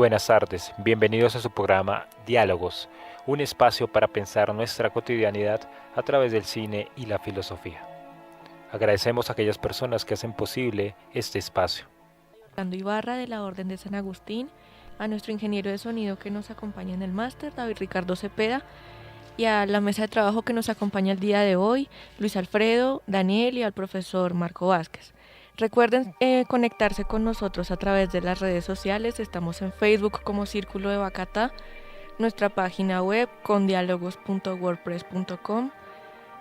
buenas tardes, bienvenidos a su programa Diálogos, un espacio para pensar nuestra cotidianidad a través del cine y la filosofía. Agradecemos a aquellas personas que hacen posible este espacio. Orlando Ibarra de la Orden de San Agustín, a nuestro ingeniero de sonido que nos acompaña en el máster, David Ricardo Cepeda, y a la mesa de trabajo que nos acompaña el día de hoy, Luis Alfredo, Daniel y al profesor Marco Vázquez. Recuerden conectarse con nosotros a través de las redes sociales. Estamos en Facebook como Círculo de Bacatá, nuestra página web condialogos.wordpress.com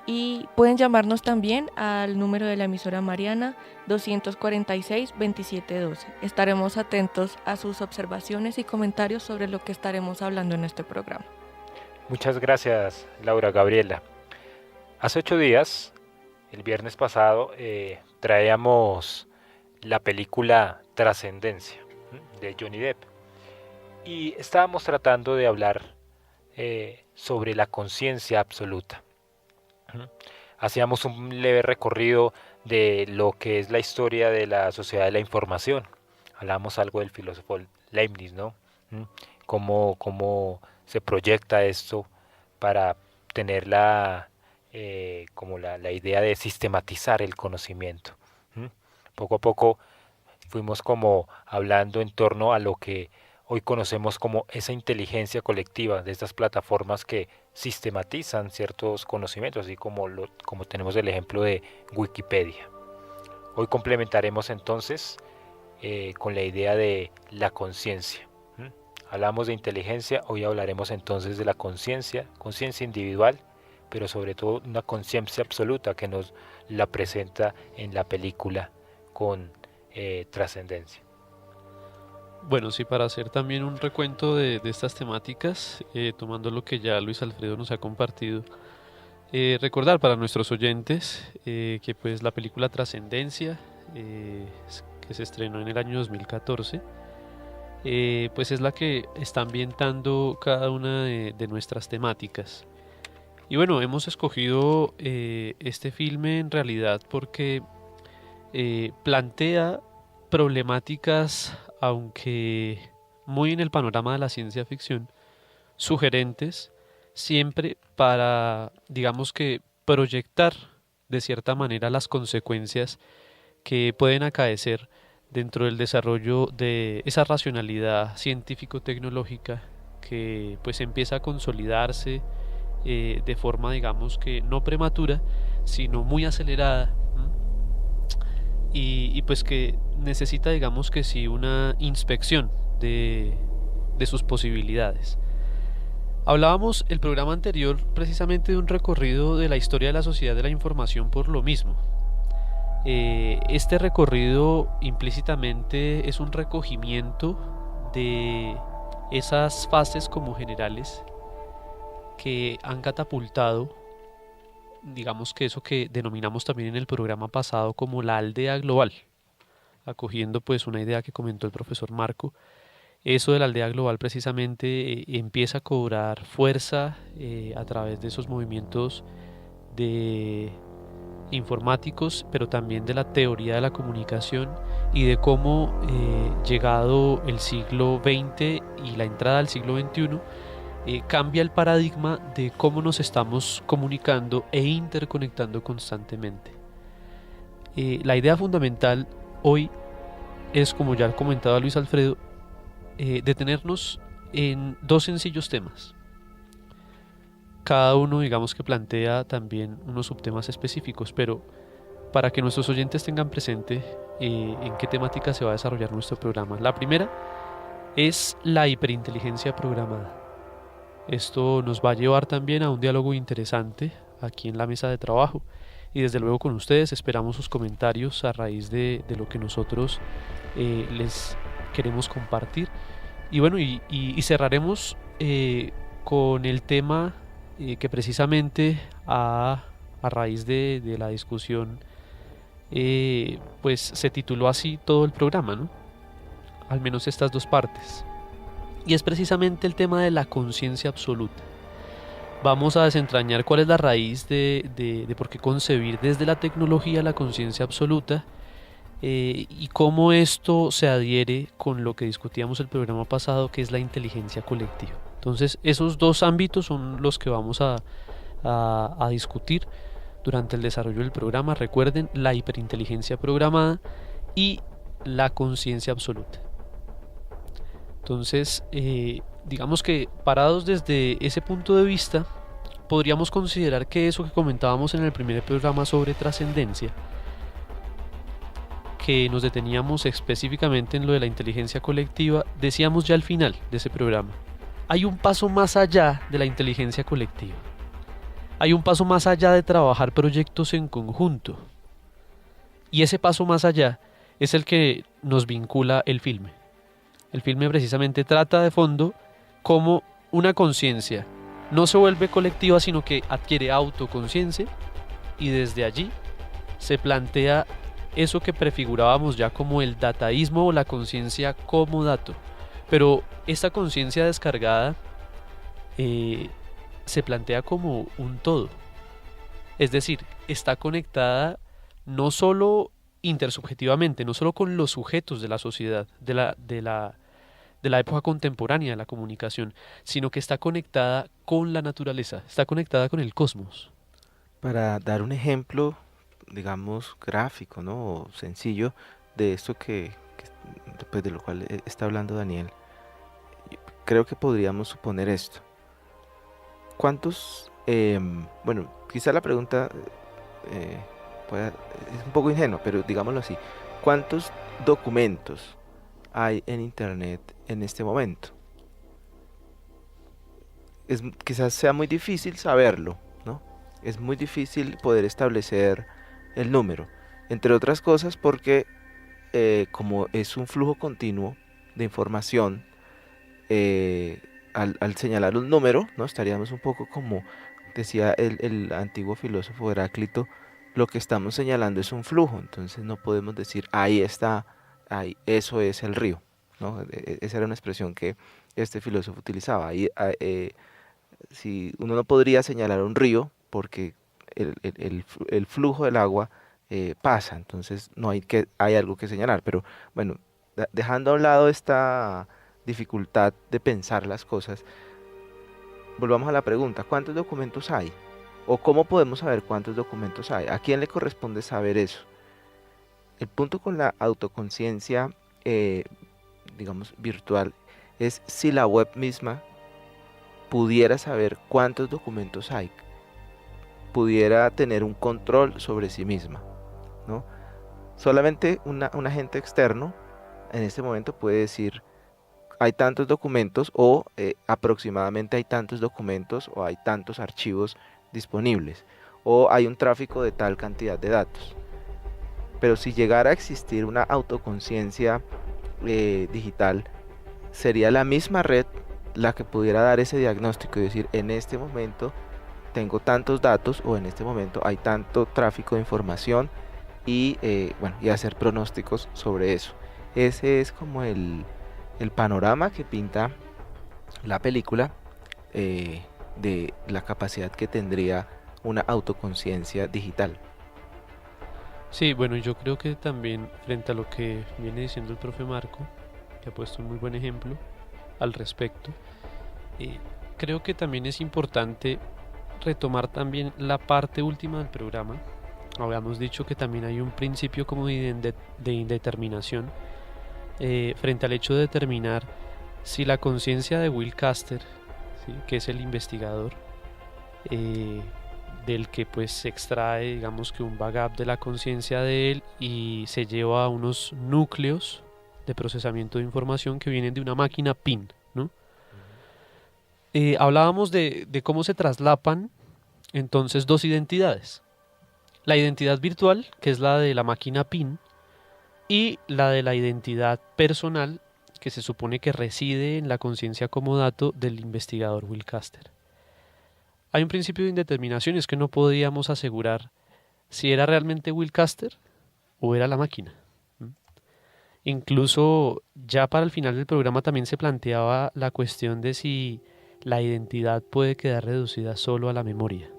y pueden llamarnos también al número de la emisora Mariana 246-2712. Estaremos atentos a sus observaciones y comentarios sobre lo que estaremos hablando en este programa. Muchas gracias, Laura Gabriela. Hace 8 días, el viernes pasado, traíamos la película Trascendencia de Johnny Depp y estábamos tratando de hablar sobre la conciencia absoluta. Hacíamos un leve recorrido de lo que es la historia de la sociedad de la información. Hablábamos algo del filósofo Leibniz, ¿no? Cómo se proyecta esto para tener la idea de sistematizar el conocimiento. Poco a poco fuimos como hablando en torno a lo que hoy conocemos como esa inteligencia colectiva de estas plataformas que sistematizan ciertos conocimientos, así como tenemos el ejemplo de Wikipedia. Hoy complementaremos entonces con la idea de la conciencia. Hablamos de inteligencia, hoy hablaremos entonces de la conciencia individual, pero sobre todo una conciencia absoluta que nos la presenta en la película con Trascendencia. Bueno, sí, para hacer también un recuento de estas temáticas, tomando lo que ya Luis Alfredo nos ha compartido, recordar para nuestros oyentes que pues la película Trascendencia, que se estrenó en el año 2014, pues es la que está ambientando cada una de nuestras temáticas. Y bueno, hemos escogido este filme en realidad porque plantea problemáticas, aunque muy en el panorama de la ciencia ficción, sugerentes, siempre para, digamos que, proyectar de cierta manera las consecuencias que pueden acaecer dentro del desarrollo de esa racionalidad científico-tecnológica que pues empieza a consolidarse de forma, digamos que no prematura, sino muy acelerada, y pues que necesita, digamos que sí, una inspección de sus posibilidades. Hablábamos el programa anterior precisamente de un recorrido de la historia de la sociedad de la información por lo mismo. Este recorrido implícitamente es un recogimiento de esas fases como generales que han catapultado, digamos que eso que denominamos también en el programa pasado como la aldea global, acogiendo pues una idea que comentó el profesor Marco. Eso de la aldea global precisamente empieza a cobrar fuerza a través de esos movimientos de informáticos, pero también de la teoría de la comunicación y de cómo llegado el siglo XX y la entrada del siglo XXI, cambia el paradigma de cómo nos estamos comunicando e interconectando constantemente. La idea fundamental hoy es, como ya ha comentado Luis Alfredo, detenernos en dos sencillos temas. Cada uno, digamos que plantea también unos subtemas específicos, pero para que nuestros oyentes tengan presente en qué temática se va a desarrollar nuestro programa. La primera es la hiperinteligencia programada. Esto nos va a llevar también a un diálogo interesante aquí en la mesa de trabajo y desde luego con ustedes esperamos sus comentarios a raíz de lo que nosotros les queremos compartir. Y bueno, y cerraremos con el tema que precisamente a raíz de la discusión pues se tituló así todo el programa, ¿no? Al menos estas dos partes. Y es precisamente el tema de la conciencia absoluta. Vamos a desentrañar cuál es la raíz de por qué concebir desde la tecnología la conciencia absoluta y cómo esto se adhiere con lo que discutíamos el programa pasado, que es la inteligencia colectiva. Entonces, esos dos ámbitos son los que vamos a discutir durante el desarrollo del programa. Recuerden, la hiperinteligencia programada y la conciencia absoluta. Entonces, digamos que parados desde ese punto de vista, podríamos considerar que eso que comentábamos en el primer programa sobre trascendencia, que nos deteníamos específicamente en lo de la inteligencia colectiva, decíamos ya al final de ese programa, hay un paso más allá de la inteligencia colectiva. Hay un paso más allá de trabajar proyectos en conjunto. Y ese paso más allá es el que nos vincula el filme. El filme precisamente trata de fondo cómo una conciencia no se vuelve colectiva, sino que adquiere autoconciencia, y desde allí se plantea eso que prefigurábamos ya como el dataísmo o la conciencia como dato. Pero esta conciencia descargada se plantea como un todo. Es decir, está conectada no solo intersubjetivamente, no solo con los sujetos de la sociedad, de la época contemporánea de la comunicación, sino que está conectada con la naturaleza, está conectada con el cosmos. Para dar un ejemplo, digamos, gráfico, ¿no? O sencillo de esto pues, de lo cual está hablando Daniel, creo que podríamos suponer esto. ¿Cuántos, bueno, quizá la pregunta es un poco ingenua, pero digámoslo así, ¿cuántos documentos hay en internet en este momento? Quizás sea muy difícil saberlo, ¿no? Es muy difícil poder establecer el número, entre otras cosas porque como es un flujo continuo de información, al señalar un número, ¿no? Estaríamos un poco como decía el antiguo filósofo Heráclito, lo que estamos señalando es un flujo, entonces no podemos decir ahí está, ahí, eso es el río, ¿no? Esa era una expresión que este filósofo utilizaba. Si uno no podría señalar un río porque el flujo del agua pasa, entonces hay algo que señalar. Pero bueno, dejando a un lado esta dificultad de pensar las cosas, volvamos a la pregunta, ¿cuántos documentos hay? ¿O cómo podemos saber cuántos documentos hay? ¿A quién le corresponde saber eso? El punto con la autoconciencia, digamos, virtual, es si la web misma pudiera saber cuántos documentos hay, pudiera tener un control sobre sí misma, ¿no? Solamente un agente externo en este momento puede decir hay tantos documentos o aproximadamente hay tantos documentos o hay tantos archivos disponibles o hay un tráfico de tal cantidad de datos. Pero si llegara a existir una autoconciencia digital, sería la misma red la que pudiera dar ese diagnóstico y decir en este momento tengo tantos datos o en este momento hay tanto tráfico de información y bueno, y hacer pronósticos sobre eso. Ese es como el panorama que pinta la película de la capacidad que tendría una autoconciencia digital. Sí, bueno, yo creo que también frente a lo que viene diciendo el profe Marco, que ha puesto un muy buen ejemplo al respecto, creo que también es importante retomar también la parte última del programa. Habíamos dicho que también hay un principio como de indeterminación frente al hecho de determinar si la conciencia de Will Caster, ¿sí?, que es el investigador, del que pues se extrae, digamos que un backup de la conciencia de él y se lleva a unos núcleos de procesamiento de información que vienen de una máquina PIN, ¿no? Hablábamos de cómo se traslapan entonces dos identidades: la identidad virtual, que es la de la máquina PIN, y la de la identidad personal, que se supone que reside en la conciencia como dato del investigador Will Caster. Hay un principio de indeterminación, y es que no podíamos asegurar si era realmente Will Caster o era la máquina. Incluso ya para el final del programa también se planteaba la cuestión de si la identidad puede quedar reducida solo a la memoria.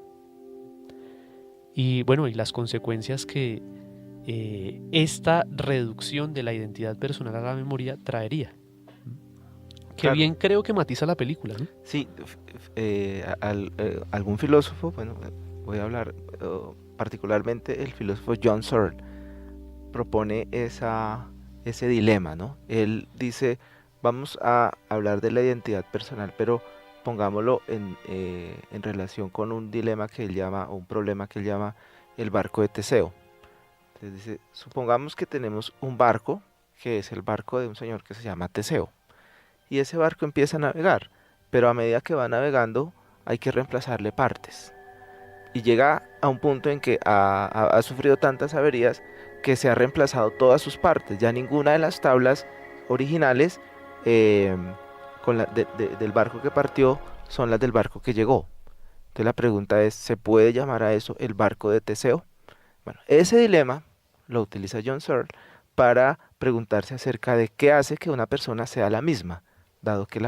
Y bueno, y las consecuencias que esta reducción de la identidad personal a la memoria traería. Que Claro. bien creo que matiza la película, ¿no? Sí, algún filósofo, bueno, voy a hablar particularmente el filósofo John Searle, propone ese dilema, ¿no? Él dice, vamos a hablar de la identidad personal, pero pongámoslo en relación con un dilema que él llama, o un problema que él llama el barco de Teseo. Entonces dice, supongamos que tenemos un barco, que es el barco de un señor que se llama Teseo, y ese barco empieza a navegar, pero a medida que va navegando hay que reemplazarle partes. Y llega a un punto en que ha sufrido tantas averías que se ha reemplazado todas sus partes. Ya ninguna de las tablas originales eh, del barco que partió son las del barco que llegó. Entonces la pregunta es, ¿se puede llamar a eso el barco de Teseo? Bueno, ese dilema lo utiliza John Searle para preguntarse acerca de qué hace que una persona sea la misma, dado que,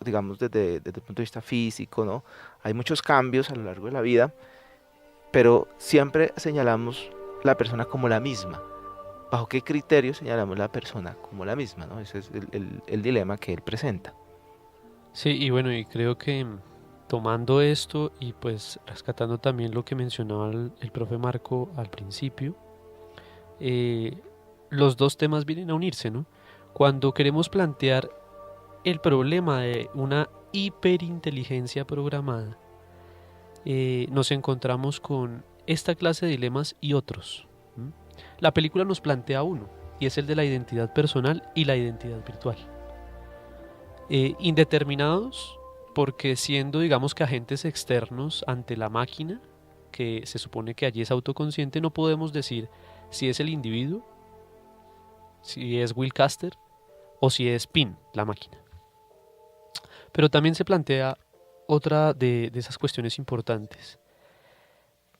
digamos, desde el punto de vista físico, ¿no? Hay muchos cambios a lo largo de la vida, pero siempre señalamos la persona como la misma. ¿Bajo qué criterio señalamos la persona como la misma, ¿no? Ese es el dilema que él presenta. Sí, y bueno, y creo que tomando esto y pues rescatando también lo que mencionaba el profe Marco al principio, los dos temas vienen a unirse, ¿no? Cuando queremos plantear el problema de una hiperinteligencia programada, nos encontramos con esta clase de dilemas y otros. La película nos plantea uno, y es el de la identidad personal y la identidad virtual. Indeterminados, porque siendo, digamos, que agentes externos ante la máquina, que se supone que allí es autoconsciente, no podemos decir si es el individuo, si es Will Caster o si es Pin, la máquina. Pero también se plantea otra de esas cuestiones importantes.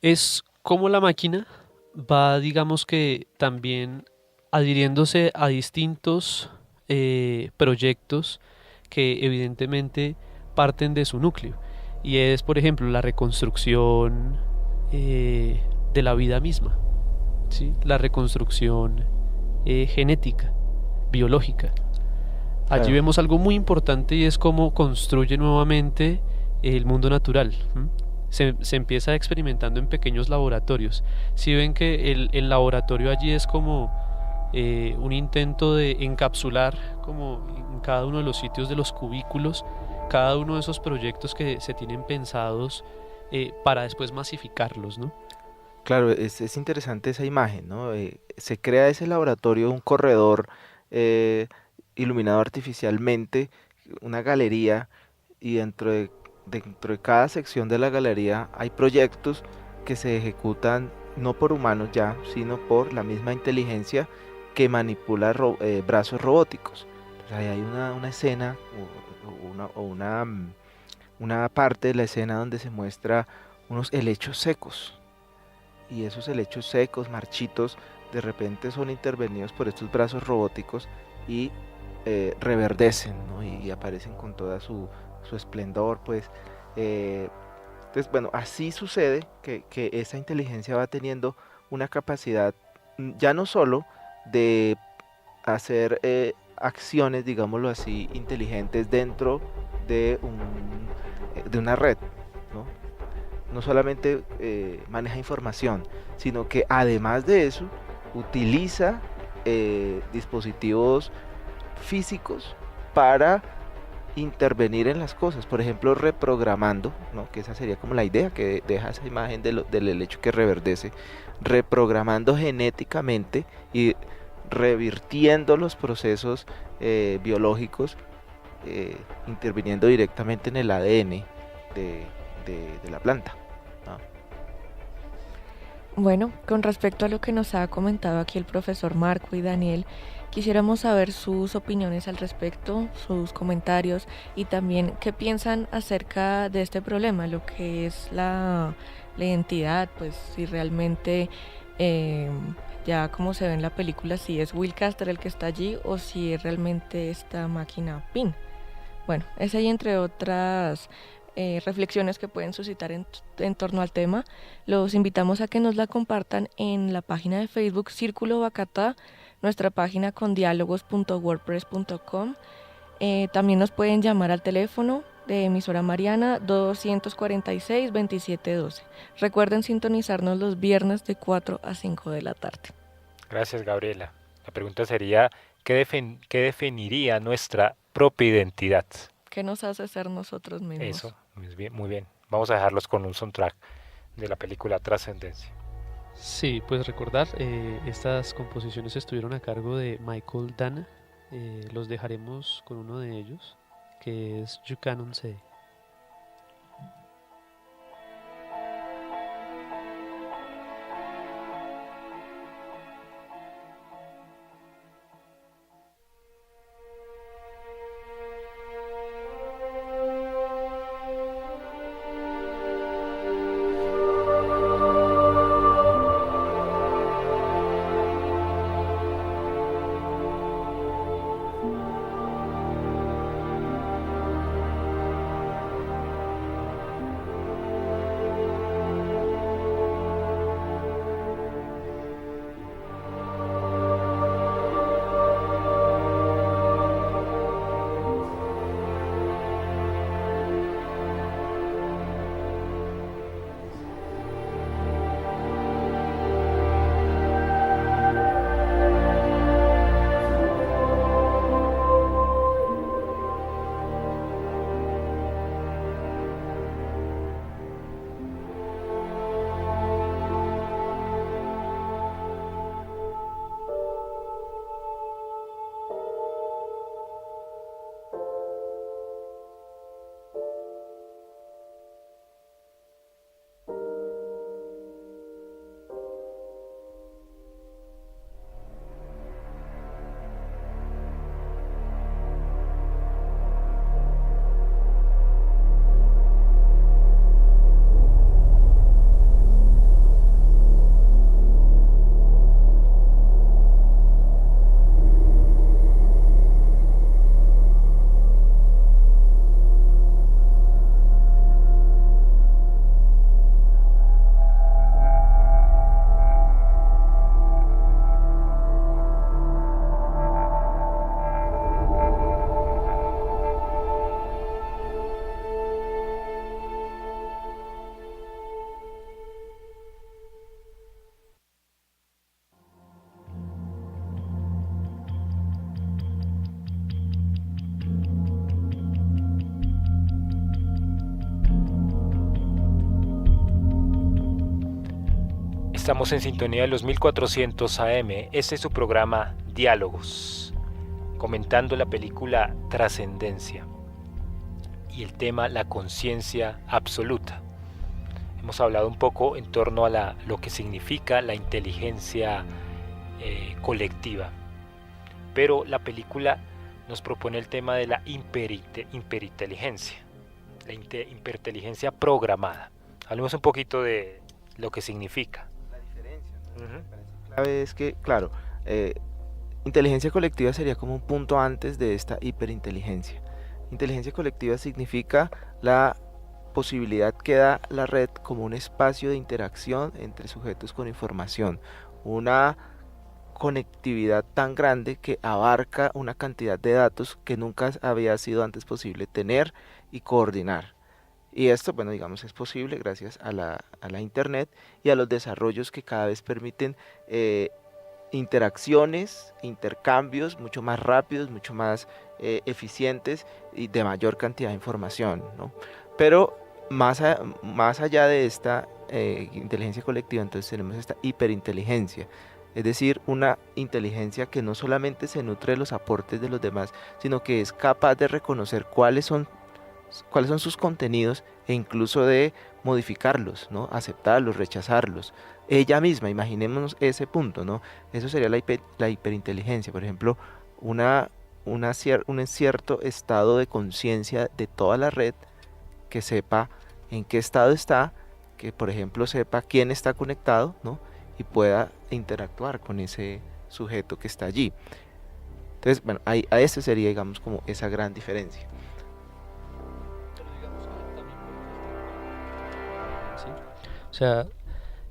Es cómo la máquina va, digamos que también adhiriéndose a distintos proyectos que evidentemente parten de su núcleo. Y es, por ejemplo, la reconstrucción de la vida misma, ¿sí? La reconstrucción genética, biológica. Allí Claro. vemos algo muy importante y es cómo construye nuevamente el mundo natural. Se empieza experimentando en pequeños laboratorios. Si ven que el laboratorio allí es como un intento de encapsular como en cada uno de los sitios de los cubículos cada uno de esos proyectos que se tienen pensados para después masificarlos, ¿no? Claro, es interesante esa imagen, ¿no? Se crea ese laboratorio, un corredor iluminado artificialmente, una galería, y dentro de cada sección de la galería hay proyectos que se ejecutan no por humanos ya, sino por la misma inteligencia que manipula brazos robóticos. Entonces, ahí hay una escena una parte de la escena donde se muestra unos helechos secos, y esos helechos secos, marchitos, de repente son intervenidos por estos brazos robóticos y reverdecen, ¿no? Y aparecen con toda su esplendor, pues. Entonces, bueno, así sucede que esa inteligencia va teniendo una capacidad ya no solo de hacer acciones, digámoslo así, inteligentes dentro de una red, ¿no? No solamente maneja información, sino que además de eso utiliza dispositivos físicos para intervenir en las cosas, por ejemplo reprogramando, ¿no? Que esa sería como la idea que deja esa imagen del helecho que reverdece, reprogramando genéticamente y revirtiendo los procesos biológicos, interviniendo directamente en el ADN de la planta. Bueno, con respecto a lo que nos ha comentado aquí el profesor Marco y Daniel, quisiéramos saber sus opiniones al respecto, sus comentarios y también qué piensan acerca de este problema, lo que es la identidad, pues si realmente ya como se ve en la película, si es Will Caster el que está allí o si es realmente esta máquina PIN. Bueno, esa y entre otras reflexiones que pueden suscitar en torno al tema. Los invitamos a que nos la compartan en la página de Facebook Círculo Bacatá, nuestra página con diálogos.wordpress.com. También nos pueden llamar al teléfono de emisora Mariana 246-2712. Recuerden sintonizarnos los viernes de 4 a 5 de la tarde. Gracias, Gabriela. La pregunta sería, ¿qué definiría nuestra propia identidad? ¿Qué nos hace ser nosotros mismos? Eso, muy bien. Vamos a dejarlos con un soundtrack de la película Trascendencia. Sí, pues recordar, estas composiciones estuvieron a cargo de Michael Dana. Los dejaremos con uno de ellos, que es You Cannot Say. Estamos en sintonía de los 1400 AM. Este es su programa Diálogos, comentando la película Trascendencia y el tema la conciencia absoluta. Hemos hablado un poco en torno a lo que significa la inteligencia colectiva, pero la película nos propone el tema de la hiperinteligencia, la hiperinteligencia programada. Hablemos un poquito de lo que significa. La clave es que, claro, inteligencia colectiva sería como un punto antes de esta hiperinteligencia. Inteligencia colectiva significa la posibilidad que da la red como un espacio de interacción entre sujetos con información, una conectividad tan grande que abarca una cantidad de datos que nunca había sido antes posible tener y coordinar. Y esto, bueno, digamos, es posible gracias a la internet y a los desarrollos que cada vez permiten interacciones, intercambios mucho más rápidos, mucho más eficientes y de mayor cantidad de información, ¿no? Pero más allá de esta inteligencia colectiva, entonces tenemos esta hiperinteligencia, es decir, una inteligencia que no solamente se nutre de los aportes de los demás, sino que es capaz de reconocer cuáles son sus contenidos e incluso de modificarlos, ¿no? Aceptarlos, rechazarlos. Ella misma, imaginémonos ese punto, ¿no? Eso sería la hiperinteligencia, por ejemplo, un cierto estado de conciencia de toda la red que sepa en qué estado está, que por ejemplo sepa quién está conectado, ¿no? Y pueda interactuar con ese sujeto que está allí. Entonces, bueno, a ese sería, digamos, como esa gran diferencia. Pero digamos que también ¿sí? O sea,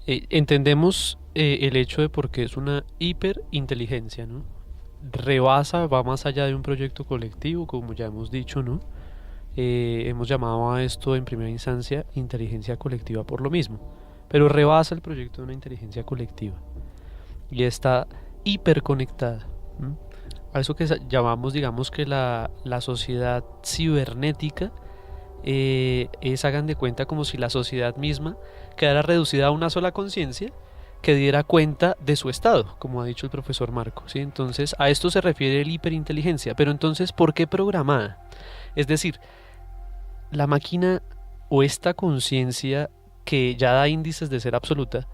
entendemos el hecho de por qué es una hiperinteligencia, ¿no? Rebasa, va más allá de un proyecto colectivo, como ya hemos dicho, ¿no? Hemos llamado a esto en primera instancia inteligencia colectiva por lo mismo, pero rebasa el proyecto de una inteligencia colectiva y está hiperconectada. ¿M? A eso que llamamos, digamos que la sociedad cibernética es, hagan de cuenta, como si la sociedad misma quedara reducida a una sola conciencia que diera cuenta de su estado, como ha dicho el profesor Marco, ¿sí? Entonces, a esto se refiere el hiperinteligencia, pero entonces, ¿por qué programada? Es decir, la máquina o esta conciencia que ya da índices de ser absoluta,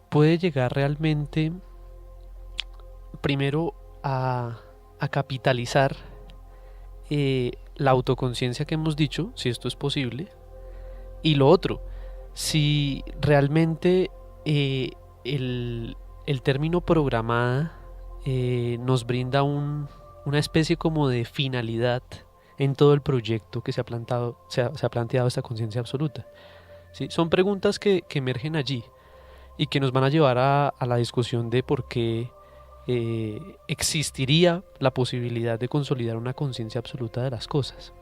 puede llegar realmente primero a capitalizar la autoconciencia que hemos dicho, si esto es posible, y lo otro, si realmente el término programada nos brinda una especie como de finalidad en todo el proyecto que se ha planteado esta conciencia absoluta. ¿Sí? Son preguntas que emergen allí y que nos van a llevar a la discusión de por qué existiría la posibilidad de consolidar una conciencia absoluta de las cosas.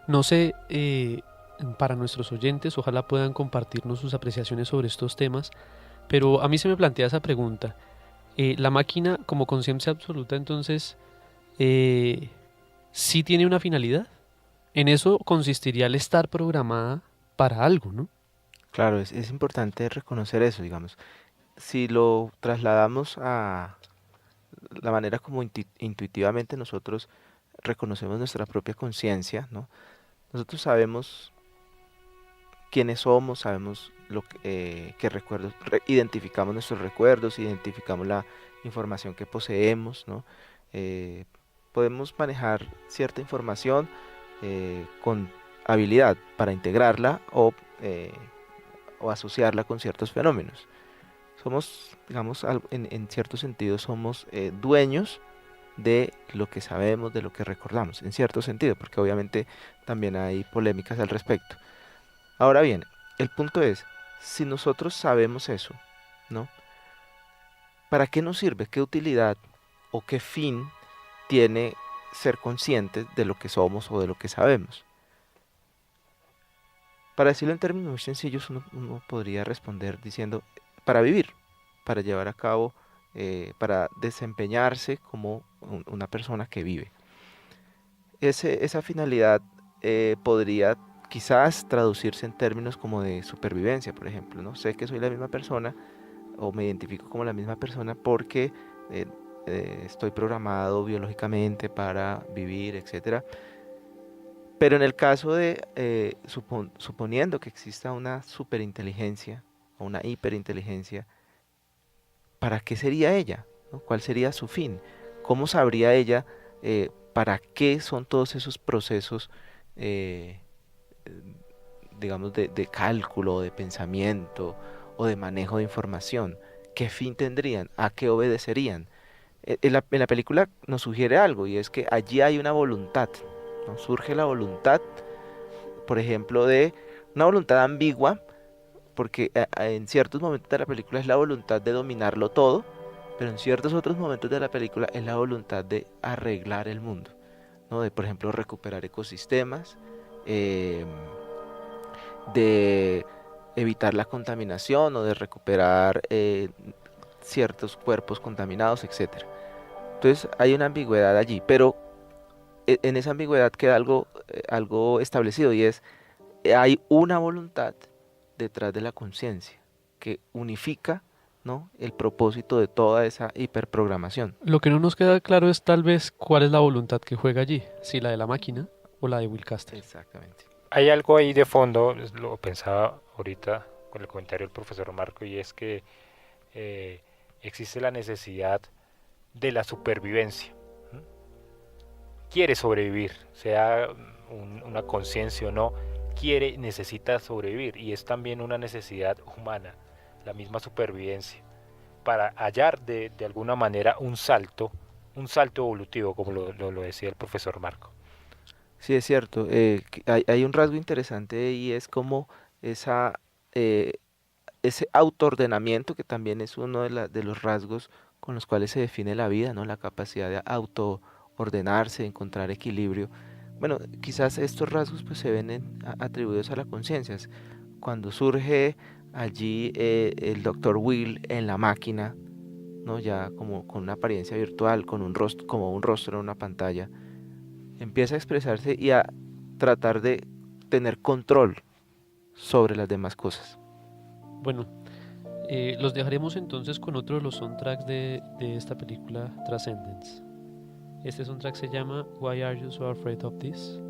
No sé, para nuestros oyentes, ojalá puedan compartirnos sus apreciaciones sobre estos temas, pero a mí se me plantea esa pregunta. La máquina como conciencia absoluta, entonces, ¿sí tiene una finalidad? En eso consistiría el estar programada para algo, ¿no? Claro, es importante reconocer eso, digamos. Si lo trasladamos a la manera como intuitivamente nosotros reconocemos nuestra propia conciencia, ¿no? Nosotros sabemos quiénes somos, sabemos qué recuerdos, identificamos nuestros recuerdos, identificamos la información que poseemos, ¿no? Eh, Podemos manejar cierta información con habilidad para integrarla o asociarla con ciertos fenómenos. Somos, digamos, en cierto sentido, somos dueños de lo que sabemos, de lo que recordamos, en cierto sentido, porque obviamente también hay polémicas al respecto. Ahora bien, el punto es, si nosotros sabemos eso, ¿no? ¿Para qué nos sirve? ¿Qué utilidad o qué fin tiene ser conscientes de lo que somos o de lo que sabemos? Para decirlo en términos muy sencillos, uno podría responder diciendo, para vivir, para llevar a cabo, para desempeñarse como una persona que vive. Esa finalidad podría quizás traducirse en términos como de supervivencia, por ejemplo, ¿no? Sé que soy la misma persona o me identifico como la misma persona porque estoy programado biológicamente para vivir, etcétera. Pero en el caso de suponiendo que exista una superinteligencia o una hiperinteligencia, ¿para qué sería ella? ¿No? ¿Cuál sería su fin? ¿Cómo sabría ella para qué son todos esos procesos, eh, digamos, de cálculo, de pensamiento o de manejo de información? ¿Qué fin tendrían? ¿A qué obedecerían? En la película nos sugiere algo y es que allí hay una voluntad, ¿no? Surge la voluntad, por ejemplo, de una voluntad ambigua, porque en ciertos momentos de la película es la voluntad de dominarlo todo, pero en ciertos otros momentos de la película es la voluntad de arreglar el mundo, ¿no? De, por ejemplo, recuperar ecosistemas, de evitar la contaminación o de recuperar ciertos cuerpos contaminados, etcétera. Entonces hay una ambigüedad allí, pero en esa ambigüedad queda algo establecido y es, hay una voluntad detrás de la conciencia que unifica, ¿no? El propósito de toda esa hiperprogramación. Lo que no nos queda claro es tal vez cuál es la voluntad que juega allí, si la de la máquina o la de Will Castle. Exactamente. Hay algo ahí de fondo, lo pensaba ahorita con el comentario del profesor Marco, y es que existe la necesidad de la supervivencia. ¿Mm? Quiere sobrevivir, sea una conciencia o no, necesita sobrevivir, y es también una necesidad humana, la misma supervivencia, para hallar de alguna manera un salto evolutivo, como lo decía el profesor Marco. Sí, es cierto. Hay un rasgo interesante y es como esa, eh, ese autoordenamiento que también es uno de los rasgos con los cuales se define la vida, ¿no? La capacidad de autoordenarse, encontrar equilibrio. Bueno, quizás estos rasgos pues se ven atribuidos a la conciencia. Cuando surge allí el doctor Will en la máquina, ¿no? Ya como con una apariencia virtual, con un rostro, como un rostro en una pantalla, empieza a expresarse y a tratar de tener control sobre las demás cosas. Bueno, los dejaremos entonces con otro de los soundtracks de esta película Transcendence. Este soundtrack se llama Why Are You So Afraid of This?